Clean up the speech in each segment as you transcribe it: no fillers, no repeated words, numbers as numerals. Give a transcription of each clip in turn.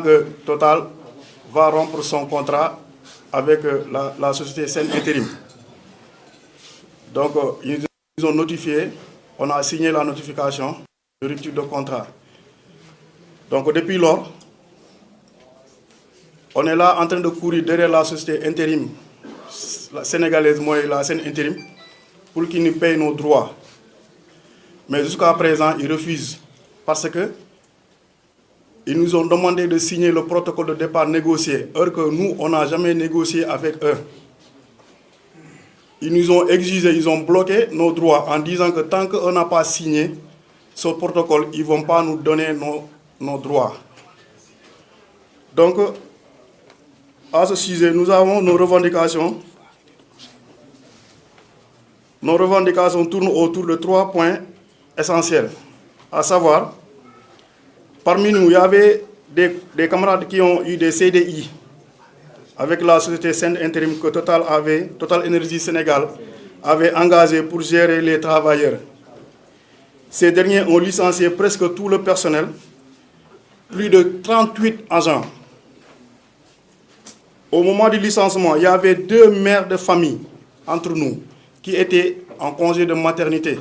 que Total va rompre son contrat avec la société Sen Intérim. Donc, ils nous ont notifié, on a signé la notification de rupture de contrat. Donc, depuis lors, on est là en train de courir derrière la société Intérim, la sénégalaise, moi et la Sen Intérim, pour qu'ils nous payent nos droits. Mais jusqu'à présent, ils refusent parce que ils nous ont demandé de signer le protocole de départ négocié, alors que nous, on n'a jamais négocié avec eux. Ils nous ont exigé, ils ont bloqué nos droits en disant que tant qu'on n'a pas signé ce protocole, ils ne vont pas nous donner nos droits. Donc, à ce sujet, nous avons nos revendications. Nos revendications tournent autour de 3 points essentiels, à savoir, parmi nous, il y avait des camarades qui ont eu des CDI avec la société Sen Intérim que Total Énergie Sénégal avait engagé pour gérer les travailleurs. Ces derniers ont licencié presque tout le personnel, plus de 38 agents. Au moment du licenciement, il y avait 2 mères de famille entre nous qui étaient en congé de maternité.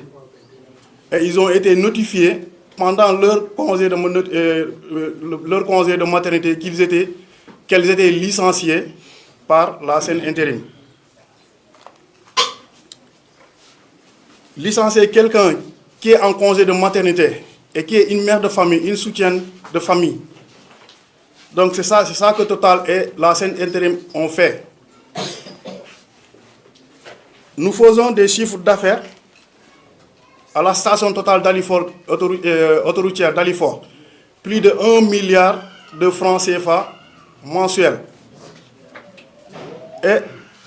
Et ils ont été notifiés pendant leur congé de maternité qu'elles étaient licenciées par la Sen Intérim. Licencier quelqu'un qui est en congé de maternité et qui est une mère de famille, une soutienne de famille. Donc c'est ça que Total et la Sen Intérim ont fait. Nous faisons des chiffres d'affaires à la station Total d'Alifort, autoroutière d'Alifort, plus de 1 milliard de francs CFA mensuels. Et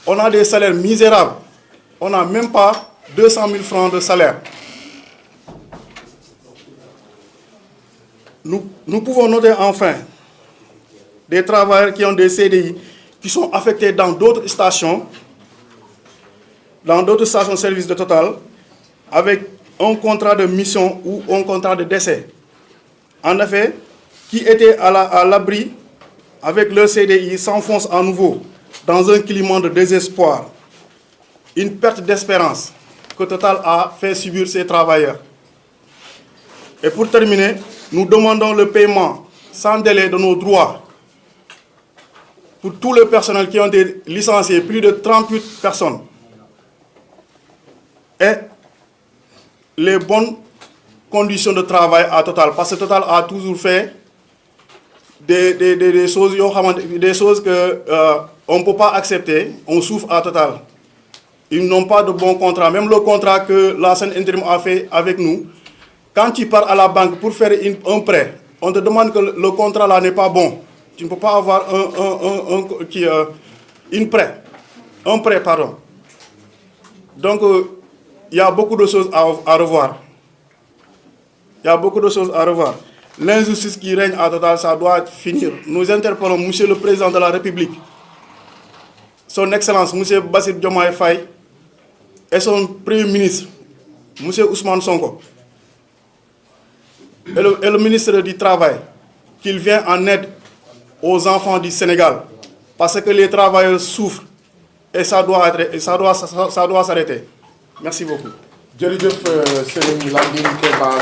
on a des salaires misérables. On n'a même pas 200 000 francs de salaire. Nous pouvons noter enfin des travailleurs qui ont des CDI, qui sont affectés dans d'autres stations, de service de Total, avec un contrat de mission ou un contrat de décès. En effet, qui étaient à l'abri avec leur CDI s'enfoncent à nouveau dans un climat de désespoir, une perte d'espérance que Total a fait subir ses travailleurs. Et pour terminer, nous demandons le paiement sans délai de nos droits pour tout le personnel qui ont été licenciés, plus de 38 personnes. Et les bonnes conditions de travail à Total, parce que Total a toujours fait des choses que on ne peut pas accepter. On souffre à Total. Ils n'ont pas de bon contrat. Même le contrat que la Sen Intérim a fait avec nous, quand tu pars à la banque pour faire un prêt, on te demande que le contrat là n'est pas bon. Tu ne peux pas avoir un prêt, pardon. Donc, il y a beaucoup de choses à revoir. L'injustice qui règne à Total, ça doit finir. Nous interpellons Monsieur le Président de la République, Son Excellence Monsieur Bassirou Diomaye Faye et son Premier ministre, Monsieur Ousmane Sonko, et le ministre du Travail, qu'il vienne en aide aux enfants du Sénégal, parce que les travailleurs souffrent et ça doit s'arrêter. Merci beaucoup. Jërëjëf Serigne Landing Keba.